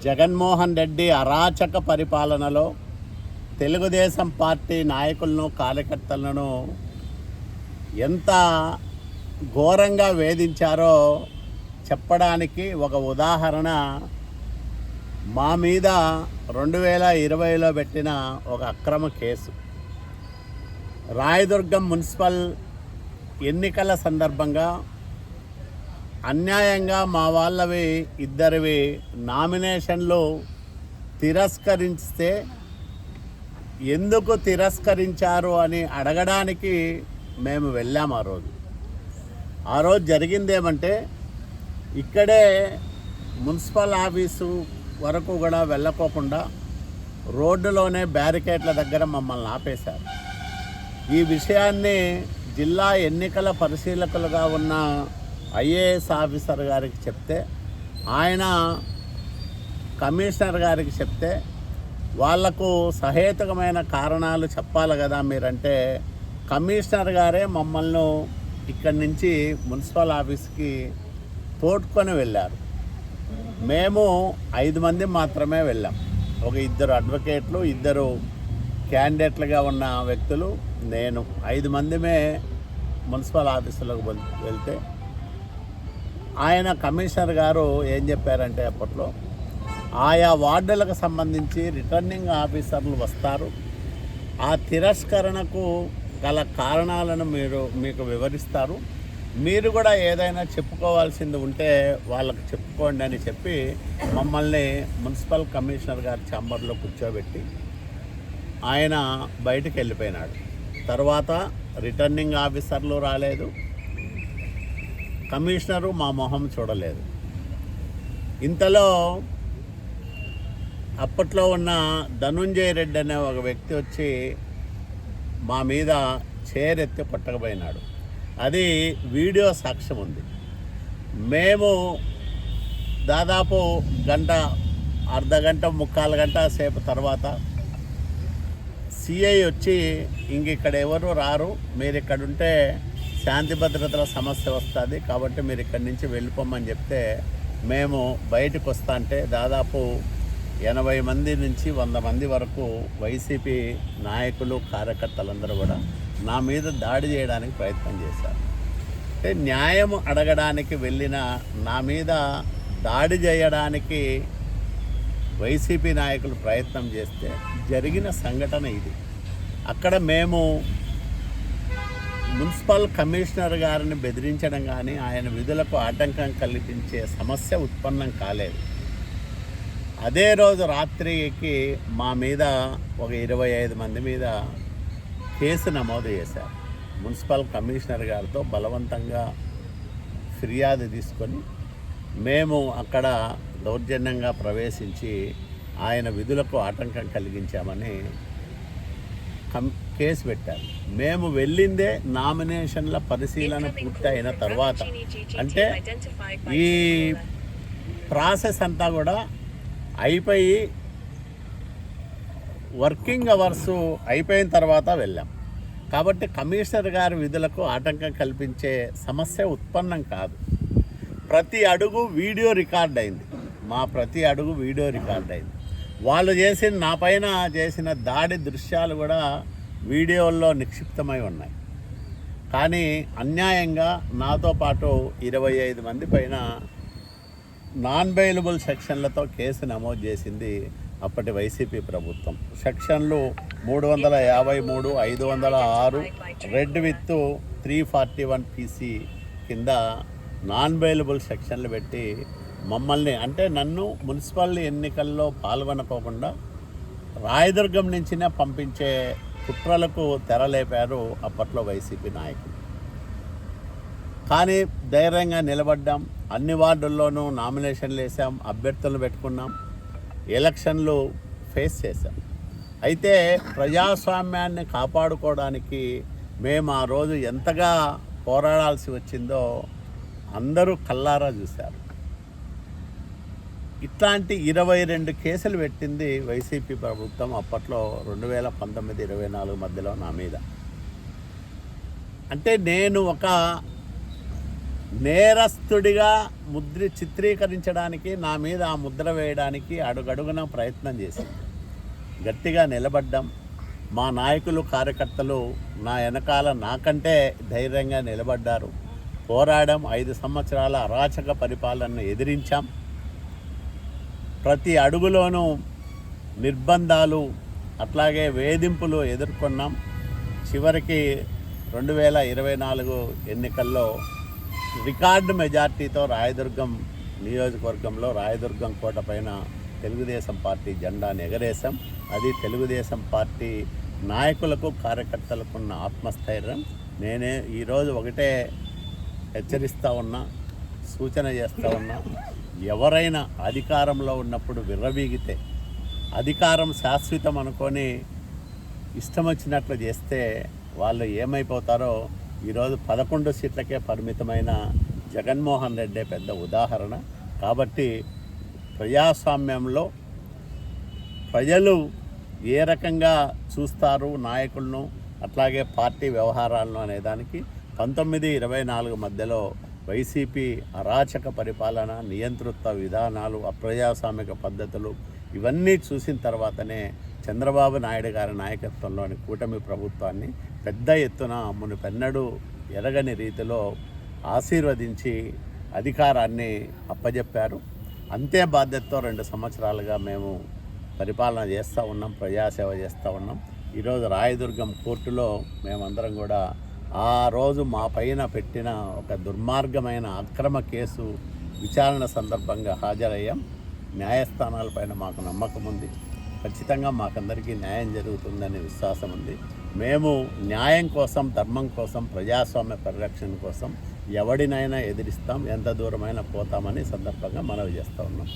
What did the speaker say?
జగన్మోహన్ రెడ్డి అరాచక పరిపాలనలో తెలుగుదేశం పార్టీ నాయకులను కార్యకర్తలను ఎంత ఘోరంగా వేధించారో చెప్పడానికి ఒక ఉదాహరణ మా మీద 2020లో పెట్టిన ఒక అక్రమ కేసు. రాయదుర్గం మున్సిపల్ ఎన్నికల సందర్భంగా అన్యాయంగా మా వాళ్ళవి ఇద్దరివి నామినేషన్లు తిరస్కరిస్తే ఎందుకు తిరస్కరించారు అని అడగడానికి మేము వెళ్ళాము. ఆ రోజు జరిగిందేమంటే, ఇక్కడే మున్సిపల్ ఆఫీసు వరకు కూడా వెళ్ళకోకుండా రోడ్డులోనే బ్యారికేడ్ల దగ్గర మమ్మల్ని ఆపేశారు. ఈ విషయాన్ని జిల్లా ఎన్నికల పరిశీలకులుగా ఉన్న ఐఏఎస్ ఆఫీసర్ గారికి చెప్తే, ఆయన కమిషనర్ గారికి చెప్తే, వాళ్లకు సహేతుకమైన కారణాలు చెప్పాలి కదా మీరంటే, కమిషనర్ గారే మమ్మల్ని ఇక్కడి నుంచి మున్సిపల్ ఆఫీస్కి తోడ్కొని వెళ్ళారు. మేము 5 మంది మాత్రమే వెళ్ళాం. ఒక 2 అడ్వకేట్లు, 2 క్యాండిడేట్లుగా ఉన్న వ్యక్తులు, నేను 5 మందిమే మున్సిపల్ ఆఫీసులకు వెళ్తే, ఆయన కమిషనర్ గారు ఏం చెప్పారంటే, అప్పట్లో ఆయా వార్డులకు సంబంధించి రిటర్నింగ్ ఆఫీసర్లు వస్తారు, ఆ తిరస్కరణకు గల కారణాలను మీకు వివరిస్తారు, మీరు కూడా ఏదైనా చెప్పుకోవాల్సింది ఉంటే వాళ్ళకు చెప్పుకోండి అని చెప్పి మమ్మల్ని మున్సిపల్ కమిషనర్ గారి ఛాంబర్లో కూర్చోబెట్టి ఆయన బయటికి వెళ్ళిపోయినాడు. తర్వాత రిటర్నింగ్ ఆఫీసర్లు రాలేదు, కమిషనరు మా మొహం చూడలేదు. ఇంతలో అప్పట్లో ఉన్న ధనుంజయ రెడ్డి అనే ఒక వ్యక్తి వచ్చి మా మీద చేరెత్తి కొట్టకపోయినాడు. అది వీడియో సాక్ష్యం ఉంది. మేము దాదాపు గంట, అర్ధగంట, 3/4 గంట సేపు తర్వాత సిఐ వచ్చి, ఇక్కడ ఎవరు రారు, మీరు ఇక్కడ ఉంటే శాంతి భద్రతల సమస్య వస్తుంది, కాబట్టి మీరు ఇక్కడి నుంచి వెళ్ళిపోమని చెప్తే, మేము బయటకు వస్తా అంటే దాదాపు 80 మంది నుంచి 100 మంది వరకు వైసీపీ నాయకులు, కార్యకర్తలందరూ కూడా నా మీద దాడి చేయడానికి ప్రయత్నం చేశారు. అంటే న్యాయం అడగడానికి వెళ్ళిన నా మీద దాడి చేయడానికి వైసీపీ నాయకులు ప్రయత్నం చేస్తే జరిగిన సంఘటన ఇది. అక్కడ మేము మున్సిపల్ కమిషనర్ గారిని బెదిరించడం కానీ, ఆయన విధులకు ఆటంకం కల్పించే సమస్య ఉత్పన్నం కాలేదు. అదే రోజు రాత్రికి మా మీద ఒక 25 మంది మీద కేసు నమోదు చేశారు. మున్సిపల్ కమిషనర్ గారితో బలవంతంగా ఫిర్యాదు తీసుకొని మేము అక్కడ దౌర్జన్యంగా ప్రవేశించి ఆయన విధులకు ఆటంకం కలిగించామని కేసు పెట్టారు. మేము వెళ్ళిందే నామినేషన్ల పరిశీలన పూర్తి అయిన తర్వాత. అంటే ఈ ప్రాసెస్ అంతా కూడా అయిపోయి వర్కింగ్ అవర్స్ అయిపోయిన తర్వాత వెళ్ళాం. కాబట్టి కమిషనర్ గారి విధులకు ఆటంకం కల్పించే సమస్య ఉత్పన్నం కాదు. ప్రతి అడుగు వీడియో రికార్డ్ అయింది. మా ప్రతి అడుగు వీడియో రికార్డ్ అయింది. వాళ్ళు నా పైన చేసిన దాడి దృశ్యాలు కూడా వీడియోల్లో నిక్షిప్తమై ఉన్నాయి. కానీ అన్యాయంగా నాతో పాటు 25 మంది పైన నాన్ బెయిలబుల్ సెక్షన్లతో కేసు నమోదు చేసింది అప్పటి వైసీపీ ప్రభుత్వం. సెక్షన్లు 353, 506 రెడ్ విత్ 341 PC కింద నాన్ బెయిలబుల్ సెక్షన్లు పెట్టి మమ్మల్ని, అంటే నన్ను మున్సిపల్ ఎన్నికల్లో పాల్గొనకోకుండా రాయదుర్గం నుంచినే పంపించే కుట్రలకు తెరలేపారు అప్పట్లో వైసీపీ నాయకులు. కానీ ధైర్యంగా నిలబడ్డాం. అన్ని వార్డుల్లోనూ నామినేషన్లు వేసాం, అభ్యర్థులు పెట్టుకున్నాం, ఎలక్షన్లు ఫేస్ చేశాం. అయితే ప్రజాస్వామ్యాన్ని కాపాడుకోవడానికి మేము ఆ రోజు ఎంతగా పోరాడాల్సి వచ్చిందో అందరూ కల్లారా చూశారు. ఇట్లాంటి 22 కేసులు పెట్టింది వైసీపీ ప్రభుత్వం అప్పట్లో 2019-24 మధ్యలో నా మీద. అంటే నేను ఒక నేరస్తుడిగా చిత్రీకరించడానికి నా మీద ఆ ముద్ర వేయడానికి అడుగడుగున ప్రయత్నం చేసింది. గట్టిగా నిలబడ్డాం. మా నాయకులు కార్యకర్తలు నా వెనకాల నాకంటే ధైర్యంగా నిలబడ్డారు. పోరాడాం. 5 సంవత్సరాల అరాచక పరిపాలనను ఎదిరించాం. ప్రతి అడుగులోనూ నిర్బంధాలు అట్లాగే వేధింపులు ఎదుర్కొన్నాం. చివరికి 2024 ఎన్నికల్లో రికార్డు మెజార్టీతో రాయదుర్గం నియోజకవర్గంలో రాయదుర్గం కోట పైన తెలుగుదేశం పార్టీ జెండాను ఎగరేశాం. అది తెలుగుదేశం పార్టీ నాయకులకు కార్యకర్తలకు ఉన్న ఆత్మస్థైర్యం. నేనే ఈరోజు ఒకటే హెచ్చరిస్తూ ఉన్నా, సూచన చేస్తూ ఉన్నా, ఎవరైనా అధికారంలో ఉన్నప్పుడు విర్రవీగితే, అధికారం శాశ్వతం అనుకొని ఇష్టం వచ్చినట్లు చేస్తే వాళ్ళు ఏమైపోతారో ఈరోజు 11 సీట్లకే పరిమితమైన జగన్మోహన్ రెడ్డి పెద్ద ఉదాహరణ. కాబట్టి ప్రజాస్వామ్యంలో ప్రజలు ఏ రకంగా చూస్తారు నాయకులను, అట్లాగే పార్టీ వ్యవహారాలను అనేదానికి 19-24 మధ్యలో వైసీపీ అరాచక పరిపాలన, నియంతృత్వ విధానాలు, అప్రజాస్వామిక పద్ధతులు ఇవన్నీ చూసిన తర్వాతనే చంద్రబాబు నాయుడు గారి నాయకత్వంలోని కూటమి ప్రభుత్వాన్ని పెద్ద ఎత్తున మునుపెన్నడూ ఎరగని రీతిలో ఆశీర్వదించి అధికారాన్ని అప్పజెప్పారు. అంతే బాధ్యతతో 2 సంవత్సరాలుగా మేము పరిపాలన చేస్తూ ఉన్నాం, ప్రజాసేవ చేస్తూ ఉన్నాం. ఈరోజు రాయదుర్గం కోర్టులో మేమందరం కూడా ఆ రోజు మా పైన పెట్టిన ఒక దుర్మార్గమైన అక్రమ కేసు విచారణ సందర్భంగా హాజరయ్యాం. న్యాయస్థానాలపైన మాకు నమ్మకం ఉంది. ఖచ్చితంగా మాకందరికీ న్యాయం జరుగుతుందనే విశ్వాసం ఉంది. మేము న్యాయం కోసం, ధర్మం కోసం, ప్రజాస్వామ్య పరిరక్షణ కోసం ఎవడినైనా ఎదిరిస్తాం, ఎంత దూరమైనా పోతామని సందర్భంగా మనవి చేస్తూ ఉన్నాం.